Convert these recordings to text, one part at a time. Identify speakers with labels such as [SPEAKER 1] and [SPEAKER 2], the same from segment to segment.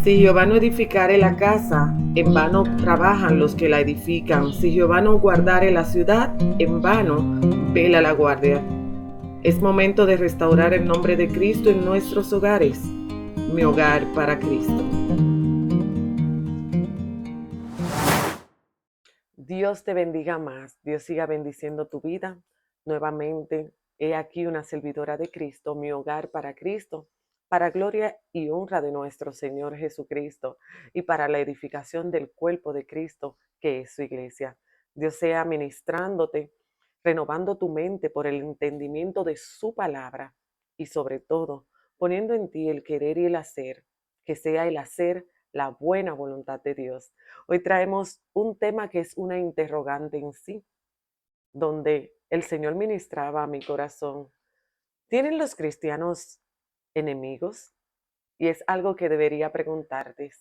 [SPEAKER 1] Si Jehová no edificare la casa, en vano trabajan los que la edifican. Si Jehová no guardare la ciudad, en vano vela la guardia. Es momento de restaurar el nombre de Cristo en nuestros hogares. Mi hogar para Cristo. Dios te bendiga más. Dios siga bendiciendo tu vida. Nuevamente, he aquí una servidora de Cristo, mi hogar para Cristo, para gloria y honra de nuestro Señor Jesucristo y para la edificación del cuerpo de Cristo, que es su iglesia. Dios sea ministrándote, renovando tu mente por el entendimiento de su palabra y sobre todo poniendo en ti el querer y el hacer, que sea el hacer la buena voluntad de Dios. Hoy traemos un tema que es una interrogante en sí, donde el Señor ministraba a mi corazón. ¿Tienen los cristianos enemigos? Y es algo que debería preguntarte.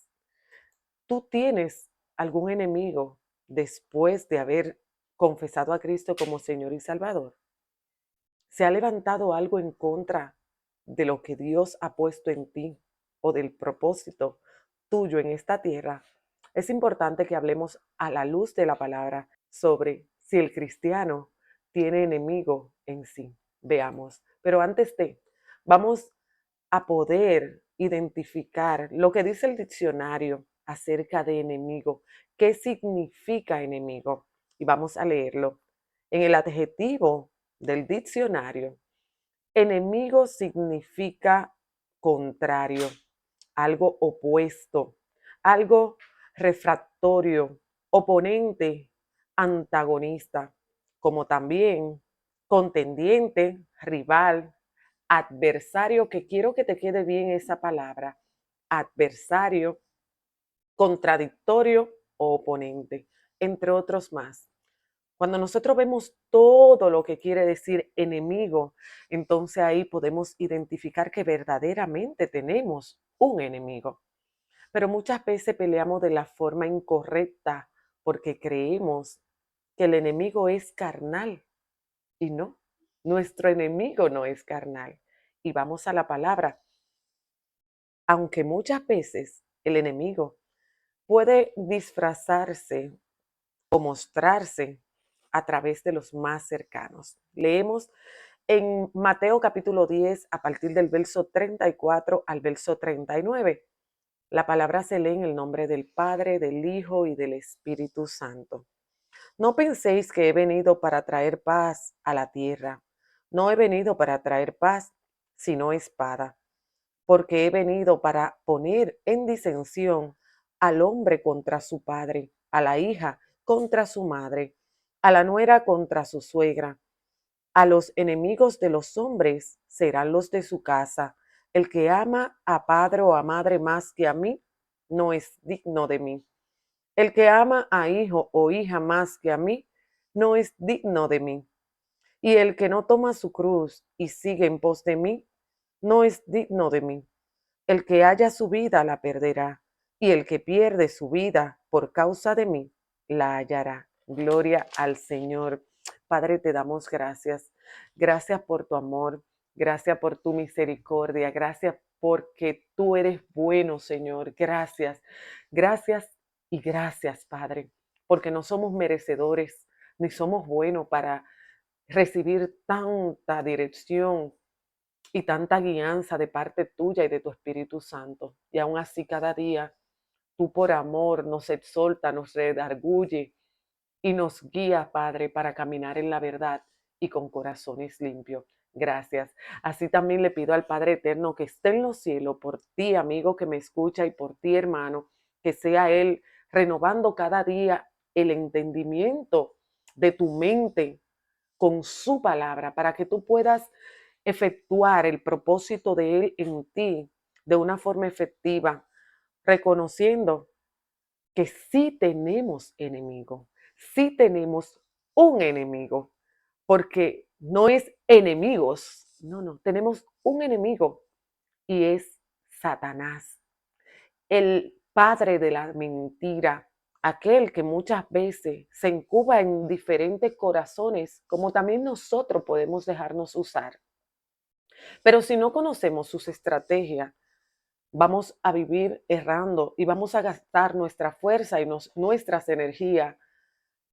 [SPEAKER 1] ¿Tú tienes algún enemigo después de haber confesado a Cristo como Señor y Salvador? ¿Se ha levantado algo en contra de lo que Dios ha puesto en ti o del propósito tuyo en esta tierra? Es importante que hablemos a la luz de la palabra sobre si el cristiano tiene enemigo en sí. Veamos. Pero vamos a poder identificar lo que dice el diccionario acerca de enemigo. ¿Qué significa enemigo? Y vamos a leerlo. En el adjetivo del diccionario, enemigo significa contrario, algo opuesto, algo refractorio, oponente, antagonista, como también contendiente, rival, adversario, que quiero que te quede bien esa palabra, adversario, contradictorio o oponente, entre otros más. Cuando nosotros vemos todo lo que quiere decir enemigo, entonces ahí podemos identificar que verdaderamente tenemos un enemigo. Pero muchas veces peleamos de la forma incorrecta porque creemos que el enemigo es carnal y no, nuestro enemigo no es carnal. Y vamos a la palabra. Aunque muchas veces el enemigo puede disfrazarse o mostrarse a través de los más cercanos. Leemos en Mateo capítulo 10 a partir del verso 34 al verso 39. La palabra se lee en el nombre del Padre, del Hijo y del Espíritu Santo. No penséis que he venido para traer paz a la tierra. No he venido para traer paz, sino espada, porque he venido para poner en disensión al hombre contra su padre, a la hija contra su madre, a la nuera contra su suegra. A los enemigos de los hombres serán los de su casa. El que ama a padre o a madre más que a mí, no es digno de mí. El que ama a hijo o hija más que a mí, no es digno de mí. Y el que no toma su cruz y sigue en pos de mí, no es digno de mí. El que haya su vida la perderá, y el que pierde su vida por causa de mí, la hallará. Gloria al Señor. Padre, te damos gracias. Gracias por tu amor. Gracias por tu misericordia. Gracias porque tú eres bueno, Señor. Gracias. Gracias y gracias, Padre, porque no somos merecedores ni somos buenos para recibir tanta dirección y tanta guianza de parte tuya y de tu Espíritu Santo. Y aún así cada día tú por amor nos exhorta, nos redarguye y nos guía, Padre, para caminar en la verdad y con corazones limpios. Gracias. Así también le pido al Padre Eterno que esté en los cielos por ti, amigo que me escucha, y por ti, hermano, que sea Él renovando cada día el entendimiento de tu mente con su palabra para que tú puedas efectuar el propósito de Él en ti de una forma efectiva, reconociendo que sí tenemos enemigo, sí tenemos un enemigo, porque no es enemigos, no, tenemos un enemigo y es Satanás, el padre de la mentira, aquel que muchas veces se incuba en diferentes corazones, como también nosotros podemos dejarnos usar. Pero si no conocemos sus estrategias, vamos a vivir errando y vamos a gastar nuestra fuerza y nuestras energías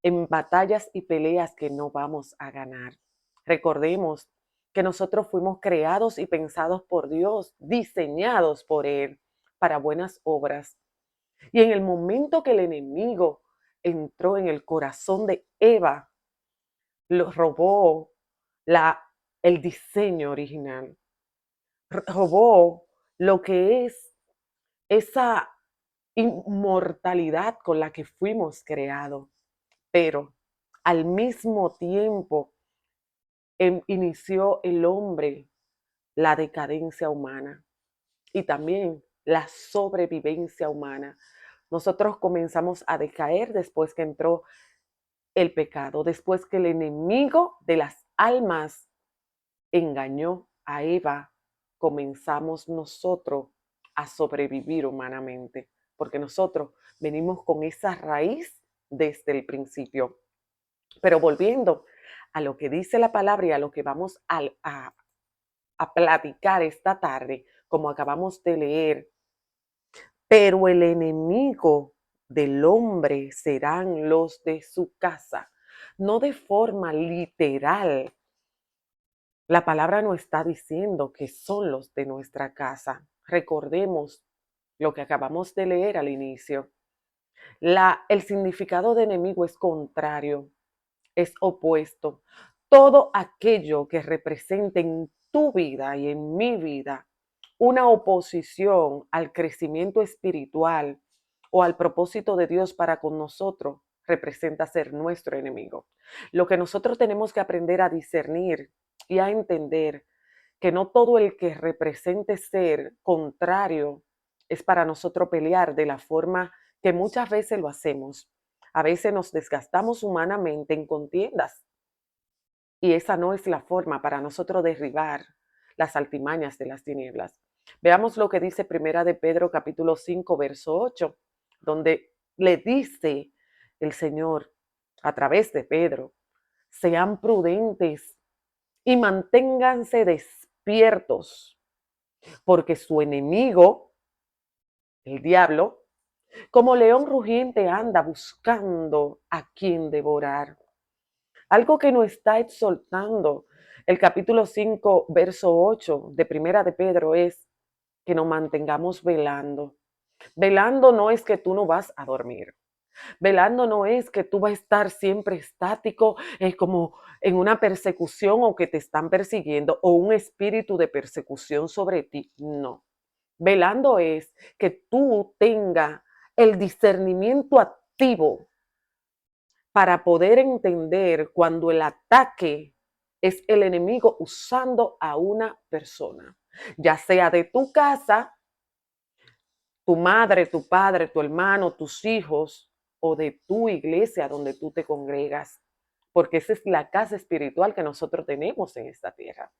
[SPEAKER 1] en batallas y peleas que no vamos a ganar. Recordemos que nosotros fuimos creados y pensados por Dios, diseñados por Él para buenas obras. Y en el momento que el enemigo entró en el corazón de Eva, lo robó la, el diseño original, robó lo que es esa inmortalidad con la que fuimos creados. Pero al mismo tiempo inició el hombre la decadencia humana y también la sobrevivencia humana. Nosotros comenzamos a decaer después que entró el pecado, después que el enemigo de las almas engañó a Eva, comenzamos nosotros a sobrevivir humanamente, porque nosotros venimos con esa raíz desde el principio. Pero volviendo a lo que dice la palabra y a lo que vamos a platicar esta tarde, como acabamos de leer, pero el enemigo del hombre serán los de su casa. No de forma literal. La palabra no está diciendo que son los de nuestra casa. Recordemos lo que acabamos de leer al inicio. El significado de enemigo es contrario, es opuesto. Todo aquello que represente en tu vida y en mi vida una oposición al crecimiento espiritual o al propósito de Dios para con nosotros representa ser nuestro enemigo. Lo que nosotros tenemos que aprender a discernir y a entender que no todo el que represente ser contrario es para nosotros pelear de la forma que muchas veces lo hacemos. A veces nos desgastamos humanamente en contiendas y esa no es la forma para nosotros derribar las altimañas de las tinieblas. Veamos lo que dice Primera de Pedro capítulo 5 verso 8, donde le dice el Señor a través de Pedro: sean prudentes y manténganse despiertos, porque su enemigo, el diablo, como león rugiente anda buscando a quien devorar. Algo que nos está exhortando el capítulo 5, verso 8 de Primera de Pedro es que nos mantengamos velando. Velando no es que tú no vas a dormir. Velando no es que tú vas a estar siempre estático, como en una persecución o que te están persiguiendo o un espíritu de persecución sobre ti. No. Velando es que tú tengas el discernimiento activo para poder entender cuando el ataque es el enemigo usando a una persona, ya sea de tu casa, tu madre, tu padre, tu hermano, tus hijos o de tu iglesia donde tú te congregas, porque esa es la casa espiritual que nosotros tenemos en esta tierra.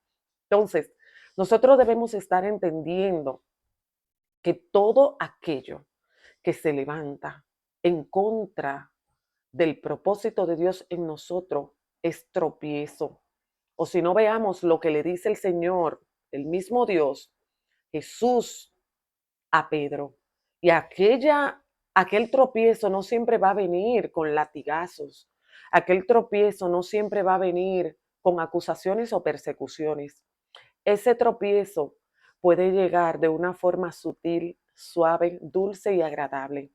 [SPEAKER 1] Entonces, nosotros debemos estar entendiendo que todo aquello que se levanta en contra del propósito de Dios en nosotros es tropiezo. O si no, veamos lo que le dice el Señor, el mismo Dios, Jesús, a Pedro. Y aquel tropiezo no siempre va a venir con latigazos. Aquel tropiezo no siempre va a venir con acusaciones o persecuciones. Ese tropiezo puede llegar de una forma sutil, suave, dulce y agradable.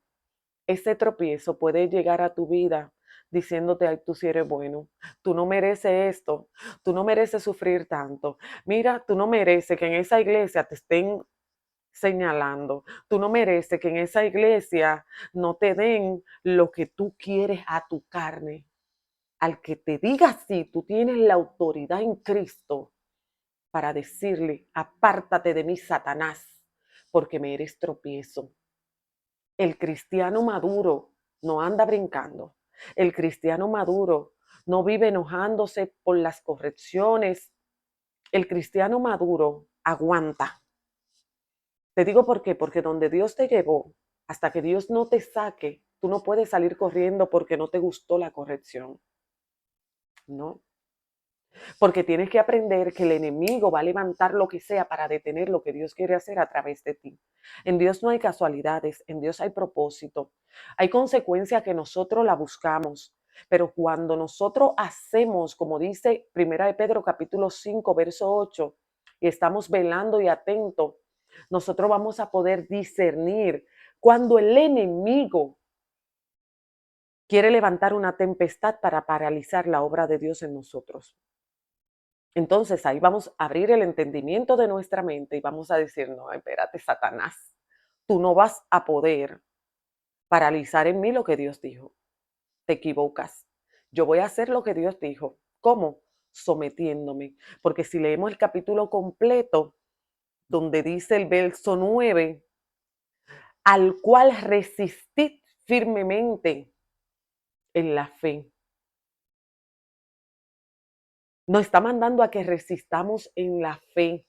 [SPEAKER 1] Ese tropiezo puede llegar a tu vida diciéndote: ay, tú sí eres bueno, tú no mereces esto, tú no mereces sufrir tanto. Mira, tú no mereces que en esa iglesia te estén señalando, tú no mereces que en esa iglesia no te den lo que tú quieres a tu carne. Al que te diga así, tú tienes la autoridad en Cristo para decirle: apártate de mí, Satanás, porque me eres tropiezo. El cristiano maduro no anda brincando. El cristiano maduro no vive enojándose por las correcciones. El cristiano maduro aguanta. Te digo por qué, porque donde Dios te llevó, hasta que Dios no te saque, tú no puedes salir corriendo porque no te gustó la corrección. No. porque tienes que aprender que el enemigo va a levantar lo que sea para detener lo que Dios quiere hacer a través de ti. En Dios no hay casualidades, en Dios hay propósito. Hay consecuencia que nosotros la buscamos, pero cuando nosotros hacemos, como dice Primera de Pedro capítulo 5, verso 8, y estamos velando y atentos, nosotros vamos a poder discernir cuando el enemigo quiere levantar una tempestad para paralizar la obra de Dios en nosotros. Entonces ahí vamos a abrir el entendimiento de nuestra mente y vamos a decir, no, espérate, Satanás, tú no vas a poder paralizar en mí lo que Dios dijo. Te equivocas. Yo voy a hacer lo que Dios dijo. ¿Cómo? Sometiéndome. Porque si leemos el capítulo completo, donde dice el verso 9, al cual resistid firmemente en la fe. Nos está mandando a que resistamos en la fe.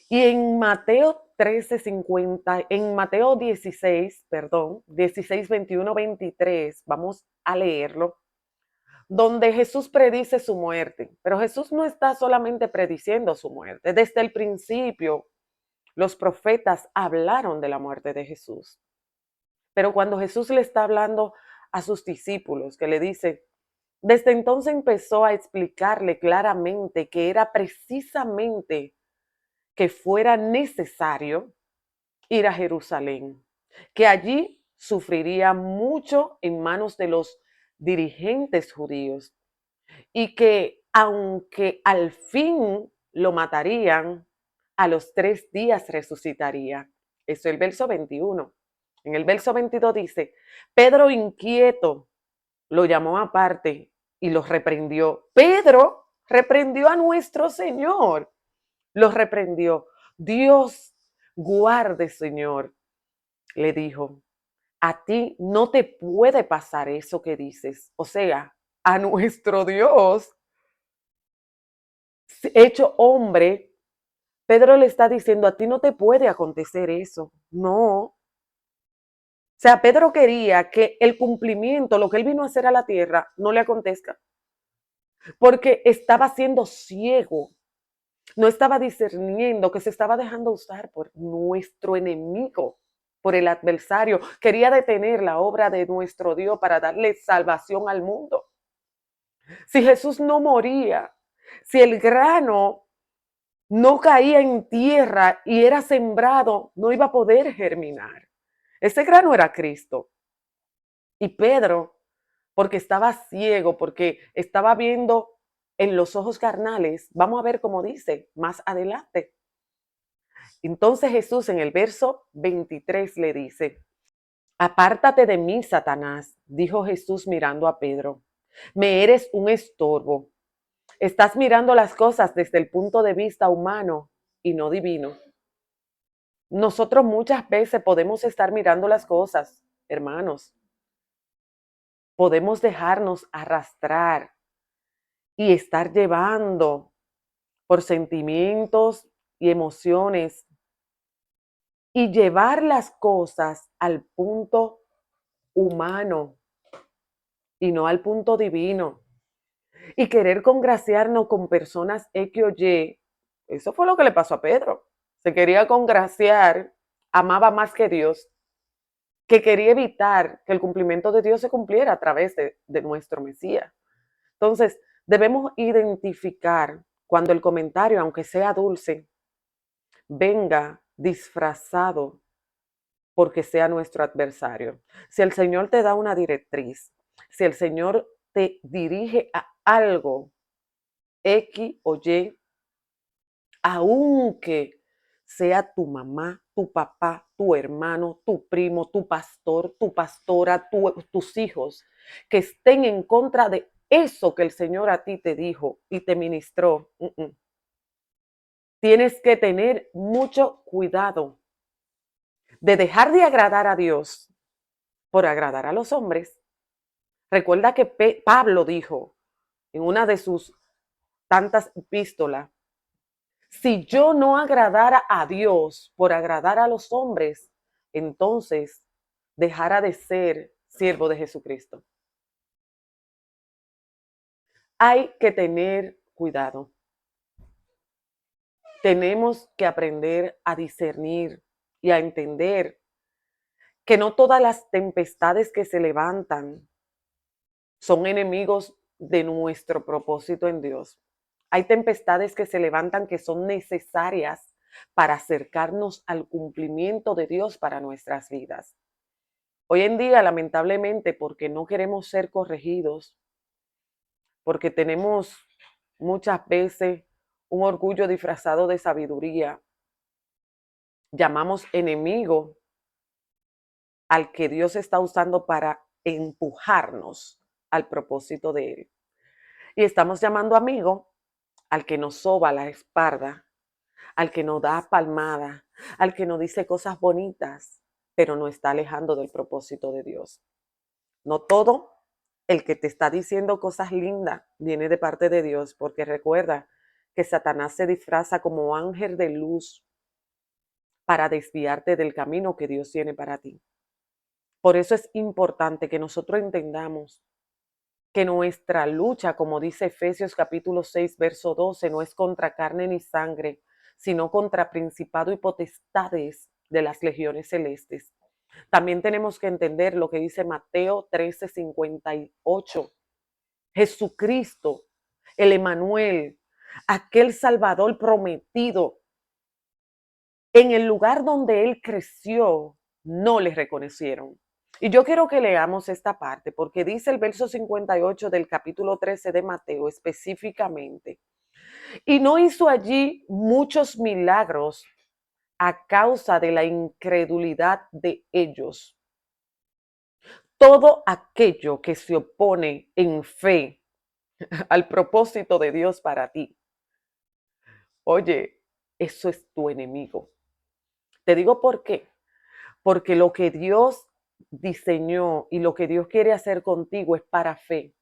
[SPEAKER 1] Y en Mateo 13:50, en Mateo 16, perdón, 16, 21, 23, vamos a leerlo, donde Jesús predice su muerte. Pero Jesús no está solamente prediciendo su muerte. Desde el principio, los profetas hablaron de la muerte de Jesús. Pero cuando Jesús le está hablando a sus discípulos, que le dice, desde entonces empezó a explicarle claramente que era precisamente que fuera necesario ir a Jerusalén, que allí sufriría mucho en manos de los dirigentes judíos y que aunque al fin lo matarían, a los 3 días resucitaría. Eso es el verso 21. En el verso 22 dice, Pedro inquieto lo llamó aparte y los reprendió. Pedro reprendió a nuestro Señor, los reprendió. Dios guarde, Señor, le dijo, a ti no te puede pasar eso que dices. O sea, a nuestro Dios, hecho hombre, Pedro le está diciendo, a ti no te puede acontecer eso. No. O sea, Pedro quería que el cumplimiento, lo que él vino a hacer a la tierra, no le acontezca. Porque estaba siendo ciego. No estaba discerniendo que se estaba dejando usar por nuestro enemigo, por el adversario. Quería detener la obra de nuestro Dios para darle salvación al mundo. Si Jesús no moría, si el grano no caía en tierra y era sembrado, no iba a poder germinar. Ese grano era Cristo. Y Pedro, porque estaba ciego, porque estaba viendo en los ojos carnales, vamos a ver cómo dice más adelante. Entonces Jesús en el verso 23 le dice, apártate de mí, Satanás, dijo Jesús mirando a Pedro. Me eres un estorbo. Estás mirando las cosas desde el punto de vista humano y no divino. Nosotros muchas veces podemos estar mirando las cosas, hermanos. Podemos dejarnos arrastrar y estar llevando por sentimientos y emociones y llevar las cosas al punto humano y no al punto divino. Y querer congraciarnos con personas X o Y, eso fue lo que le pasó a Pedro. Se quería congraciar, amaba más que Dios, que quería evitar que el cumplimiento de Dios se cumpliera a través de nuestro Mesías. Entonces, debemos identificar cuando el comentario, aunque sea dulce, venga disfrazado porque sea nuestro adversario. Si el Señor te da una directriz, si el Señor te dirige a algo, X o Y, aunque sea tu mamá, tu papá, tu hermano, tu primo, tu pastor, tu pastora, tus hijos, que estén en contra de eso que el Señor a ti te dijo y te ministró. Tienes que tener mucho cuidado de dejar de agradar a Dios por agradar a los hombres. Recuerda que Pablo dijo en una de sus tantas epístolas, si yo no agradara a Dios por agradar a los hombres, entonces dejara de ser siervo de Jesucristo. Hay que tener cuidado. Tenemos que aprender a discernir y a entender que no todas las tempestades que se levantan son enemigos de nuestro propósito en Dios. Hay tempestades que se levantan que son necesarias para acercarnos al cumplimiento de Dios para nuestras vidas. Hoy en día, lamentablemente, porque no queremos ser corregidos, porque tenemos muchas veces un orgullo disfrazado de sabiduría, llamamos enemigo al que Dios está usando para empujarnos al propósito de Él. Y estamos llamando amigo al que nos soba la espalda, al que nos da palmada, al que nos dice cosas bonitas, pero nos está alejando del propósito de Dios. No todo el que te está diciendo cosas lindas viene de parte de Dios, porque recuerda que Satanás se disfraza como ángel de luz para desviarte del camino que Dios tiene para ti. Por eso es importante que nosotros entendamos que nuestra lucha, como dice Efesios capítulo 6, verso 12, no es contra carne ni sangre, sino contra principado y potestades de las legiones celestes. También tenemos que entender lo que dice Mateo 13:58. Jesucristo, el Emanuel, aquel Salvador prometido, en el lugar donde él creció, no le reconocieron. Y yo quiero que leamos esta parte, porque dice el verso 58 del capítulo 13 de Mateo específicamente, y no hizo allí muchos milagros a causa de la incredulidad de ellos. Todo aquello que se opone en fe al propósito de Dios para ti, oye, eso es tu enemigo. Te digo por qué. Porque lo que Dios diseñó y lo que Dios quiere hacer contigo es para fe.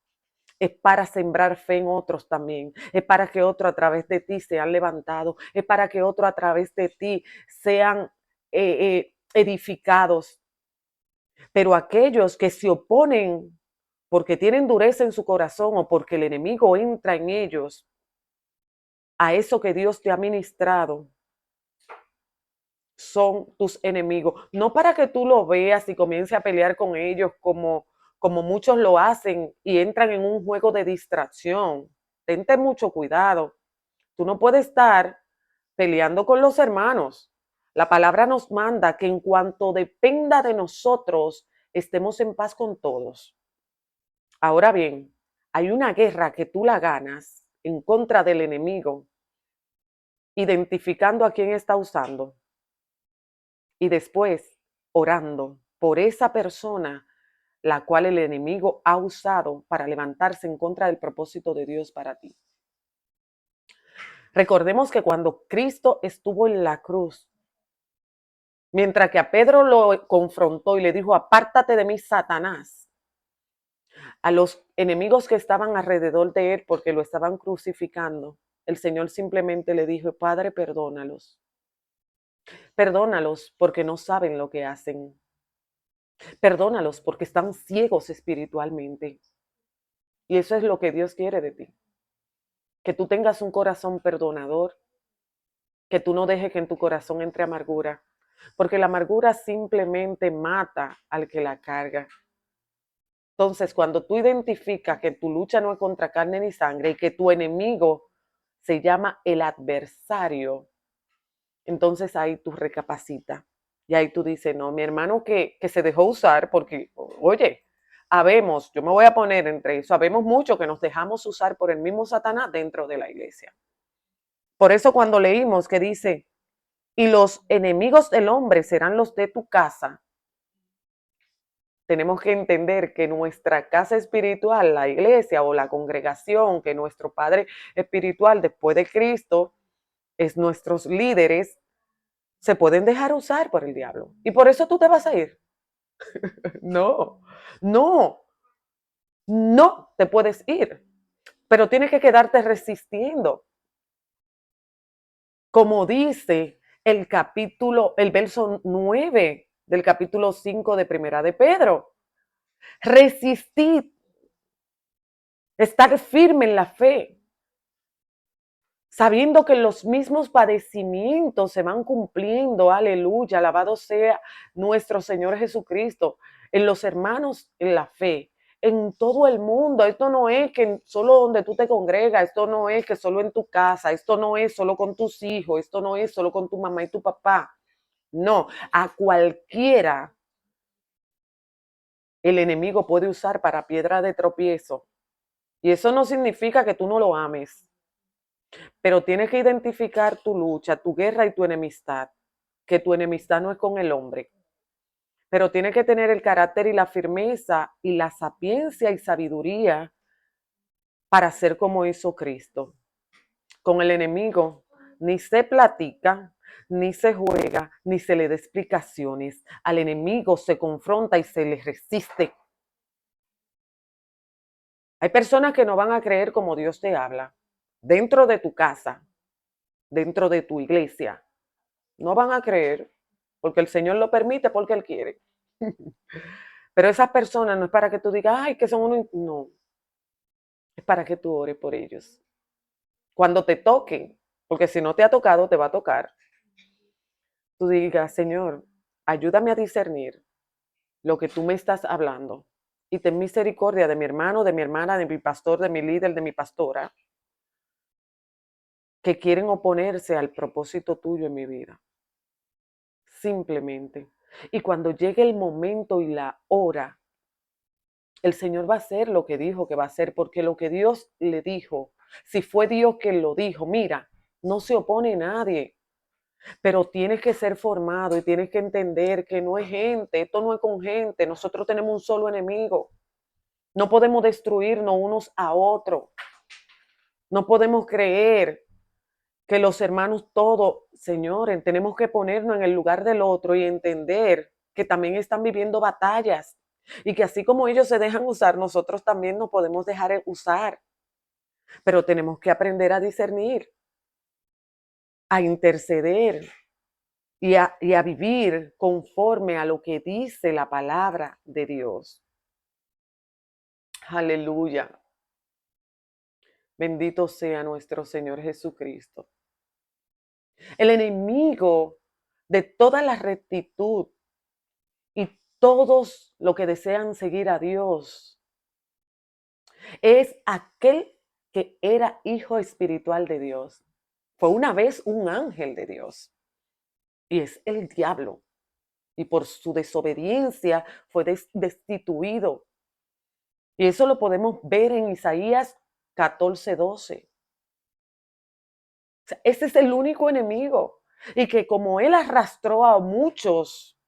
[SPEAKER 1] Es para sembrar fe en otros también. Es para que otros a través de ti sean levantados. Es para que otros a través de ti sean edificados. Pero aquellos que se oponen porque tienen dureza en su corazón o porque el enemigo entra en ellos a eso que Dios te ha ministrado, son tus enemigos. No para que tú lo veas y comiences a pelear con ellos como muchos lo hacen y entran en un juego de distracción. Tente mucho cuidado. Tú no puedes estar peleando con los hermanos. La palabra nos manda que en cuanto dependa de nosotros, estemos en paz con todos. Ahora bien, hay una guerra que tú la ganas en contra del enemigo, identificando a quién está usando y después orando por esa persona la cual el enemigo ha usado para levantarse en contra del propósito de Dios para ti. Recordemos que cuando Cristo estuvo en la cruz, mientras que a Pedro lo confrontó y le dijo, apártate de mí, Satanás, a los enemigos que estaban alrededor de él porque lo estaban crucificando, el Señor simplemente le dijo, Padre, perdónalos. Perdónalos porque no saben lo que hacen. Perdónalos porque están ciegos espiritualmente. Y eso es lo que Dios quiere de ti. Que tú tengas un corazón perdonador, que tú no dejes que en tu corazón entre amargura, porque la amargura simplemente mata al que la carga. Entonces, cuando tú identificas que tu lucha no es contra carne ni sangre y que tu enemigo se llama el adversario, entonces ahí tú recapacitas. Y ahí tú dices, no, mi hermano que se dejó usar porque, oye, habemos, yo me voy a poner entre eso, habemos mucho que nos dejamos usar por el mismo Satanás dentro de la iglesia. Por eso cuando leímos que dice, y los enemigos del hombre serán los de tu casa, tenemos que entender que nuestra casa espiritual, la iglesia o la congregación, que nuestro Padre espiritual después de Cristo es nuestros líderes, se pueden dejar usar por el diablo. Y por eso tú te vas a ir. No, no, no te puedes ir, pero tienes que quedarte resistiendo. Como dice el verso 9 del capítulo 5 de Primera de Pedro. Resistid Estar firme en la fe, sabiendo que los mismos padecimientos se van cumpliendo, aleluya, alabado sea nuestro Señor Jesucristo, en los hermanos en la fe, en todo el mundo. Esto no es que solo donde tú te congregas, esto no es que solo en tu casa, esto no es solo con tus hijos, esto no es solo con tu mamá y tu papá. No, a cualquiera el enemigo puede usar para piedra de tropiezo. Y eso no significa que tú no lo ames, pero tienes que identificar tu lucha, tu guerra y tu enemistad, que tu enemistad no es con el hombre, pero tienes que tener el carácter y la firmeza y la sapiencia y sabiduría para ser como hizo Cristo. Con el enemigo ni se platica, ni se juega, ni se le da explicaciones. Al enemigo se confronta y se le resiste. Hay personas que no van a creer como Dios te habla, dentro de tu casa, dentro de tu iglesia. No van a creer, porque el Señor lo permite, porque Él quiere. Pero esas personas no es para que tú digas, ay, que son unos... No, es para que tú ores por ellos. Cuando te toquen, porque si no te ha tocado, te va a tocar. Tú digas, Señor, ayúdame a discernir lo que tú me estás hablando. Y ten misericordia de mi hermano, de mi hermana, de mi pastor, de mi líder, de mi pastora, que quieren oponerse al propósito tuyo en mi vida. Simplemente. Y cuando llegue el momento y la hora, el Señor va a hacer lo que dijo que va a hacer, porque lo que Dios le dijo, si fue Dios quien lo dijo, mira, no se opone nadie, pero tienes que ser formado y tienes que entender que no es gente, esto no es con gente, nosotros tenemos un solo enemigo, no podemos destruirnos unos a otros, no podemos creer que los hermanos todos, señores, tenemos que ponernos en el lugar del otro y entender que también están viviendo batallas y que así como ellos se dejan usar, nosotros también nos podemos dejar usar, pero tenemos que aprender a discernir, a interceder y a vivir conforme a lo que dice la palabra de Dios. Aleluya. Bendito sea nuestro Señor Jesucristo. El enemigo de toda la rectitud y todos los que desean seguir a Dios es aquel que era hijo espiritual de Dios. Fue una vez un ángel de Dios y es el diablo. Y por su desobediencia fue destituido. Y eso lo podemos ver en Isaías 14:12. O sea, ese es el único enemigo. Y que como él arrastró a muchos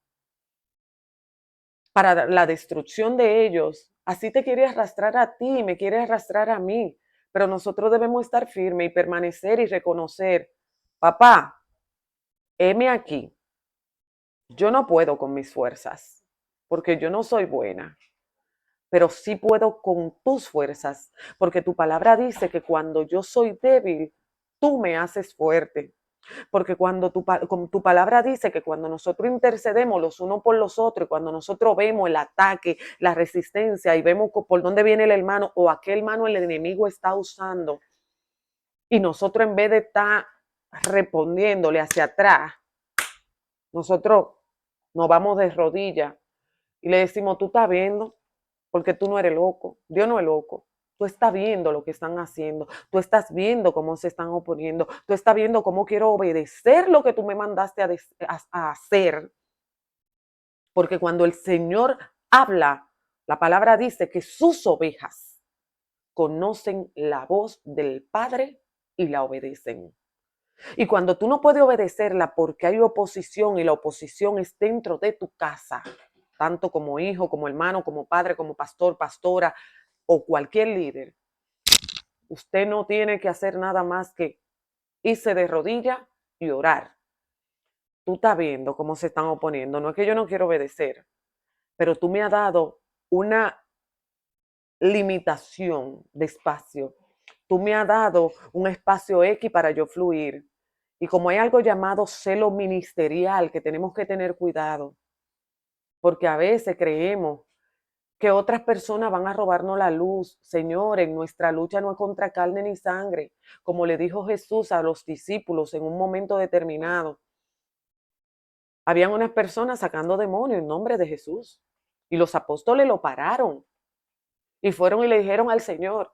[SPEAKER 1] para la destrucción de ellos, así te quiere arrastrar a ti, me quiere arrastrar a mí. Pero nosotros debemos estar firmes y permanecer y reconocer, papá, heme aquí. Yo no puedo con mis fuerzas, porque yo no soy buena, pero sí puedo con tus fuerzas, porque tu palabra dice que cuando yo soy débil, tú me haces fuerte. Porque cuando tu palabra dice que cuando nosotros intercedemos los unos por los otros, y cuando nosotros vemos el ataque, la resistencia y vemos por dónde viene el hermano o a qué hermano el enemigo está usando, y nosotros en vez de estar respondiéndole hacia atrás, nosotros nos vamos de rodillas y le decimos, tú estás viendo, porque tú no eres loco, Dios no es loco. Tú estás viendo lo que están haciendo, tú estás viendo cómo se están oponiendo, tú estás viendo cómo quiero obedecer lo que tú me mandaste a hacer. Porque cuando el Señor habla, la palabra dice que sus ovejas conocen la voz del Padre y la obedecen. Y cuando tú no puedes obedecerla porque hay oposición y la oposición es dentro de tu casa, tanto como hijo, como hermano, como padre, como pastor, pastora o cualquier líder, usted no tiene que hacer nada más que irse de rodillas y orar. Tú estás viendo cómo se están oponiendo. No es que yo no quiero obedecer, pero tú me has dado una limitación de espacio. Tú me has dado un espacio X para yo fluir. Y como hay algo llamado celo ministerial, que tenemos que tener cuidado, porque a veces creemos que otras personas van a robarnos la luz. Señores, nuestra lucha no es contra carne ni sangre, como le dijo Jesús a los discípulos en un momento determinado. Habían unas personas sacando demonios en nombre de Jesús y los apóstoles lo pararon y fueron y le dijeron al Señor,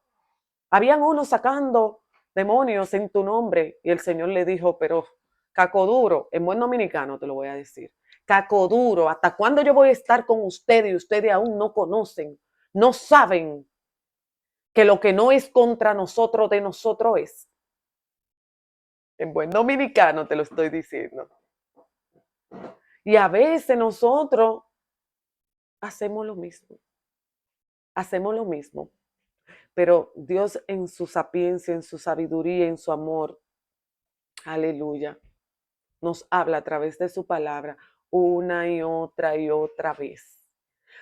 [SPEAKER 1] habían unos sacando demonios en tu nombre y el Señor le dijo, pero cacoduro, en buen dominicano te lo voy a decir, cacoduro, ¿hasta cuándo yo voy a estar con ustedes y ustedes aún no conocen, no saben que lo que no es contra nosotros de nosotros es? En buen dominicano te lo estoy diciendo. Y a veces nosotros hacemos lo mismo, hacemos lo mismo, pero Dios en su sapiencia, en su sabiduría, en su amor, aleluya, nos habla a través de su palabra una y otra vez,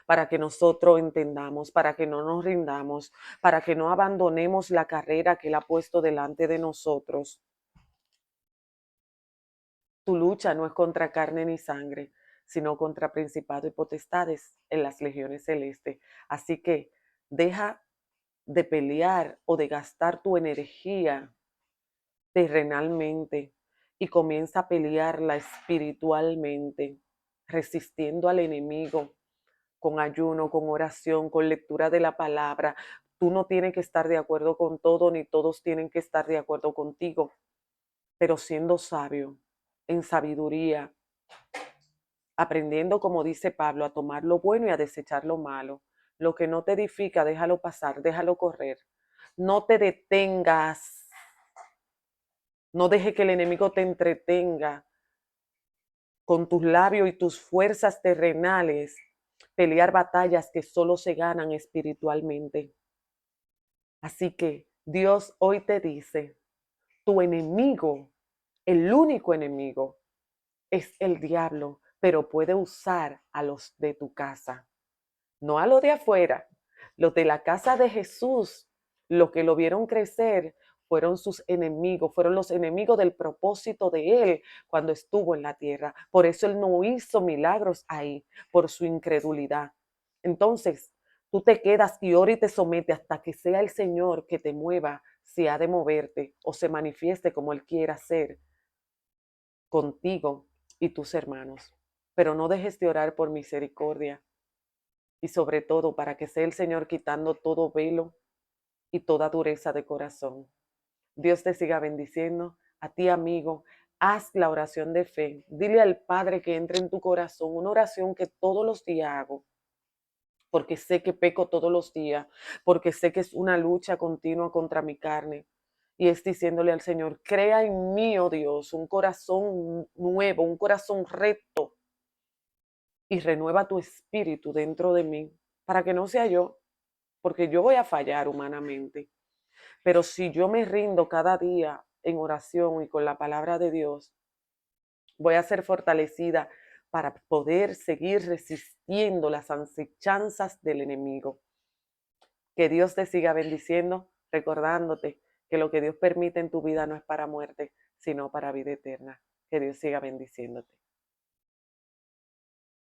[SPEAKER 1] para que nosotros entendamos, para que no nos rindamos, para que no abandonemos la carrera que Él ha puesto delante de nosotros. Tu lucha no es contra carne ni sangre, sino contra principados y potestades en las legiones celestes. Así que deja de pelear o de gastar tu energía terrenalmente y comienza a pelearla espiritualmente, resistiendo al enemigo con ayuno, con oración, con lectura de la palabra. Tú no tienes que estar de acuerdo con todo, ni todos tienen que estar de acuerdo contigo, pero siendo sabio, en sabiduría, aprendiendo, como dice Pablo, a tomar lo bueno y a desechar lo malo. Lo que no te edifica, déjalo pasar, déjalo correr. No te detengas. No deje que el enemigo te entretenga con tus labios y tus fuerzas terrenales, pelear batallas que solo se ganan espiritualmente. Así que Dios hoy te dice, tu enemigo, el único enemigo, es el diablo, pero puede usar a los de tu casa, no a los de afuera. Los de la casa de Jesús, los que lo vieron crecer, fueron sus enemigos, fueron los enemigos del propósito de Él cuando estuvo en la tierra. Por eso Él no hizo milagros ahí, por su incredulidad. Entonces, tú te quedas y ora y te sometes hasta que sea el Señor que te mueva, si ha de moverte o se manifieste como Él quiera hacer contigo y tus hermanos. Pero no dejes de orar por misericordia y sobre todo para que sea el Señor quitando todo velo y toda dureza de corazón. Dios te siga bendiciendo. A ti, amigo, haz la oración de fe. Dile al Padre que entre en tu corazón, una oración que todos los días hago, porque sé que peco todos los días, porque sé que es una lucha continua contra mi carne. Y es diciéndole al Señor, crea en mí, oh Dios, un corazón nuevo, un corazón recto, y renueva tu espíritu dentro de mí, para que no sea yo, porque yo voy a fallar humanamente. Pero si yo me rindo cada día en oración y con la palabra de Dios, voy a ser fortalecida para poder seguir resistiendo las acechanzas del enemigo. Que Dios te siga bendiciendo, recordándote que lo que Dios permite en tu vida no es para muerte, sino para vida eterna. Que Dios siga bendiciéndote.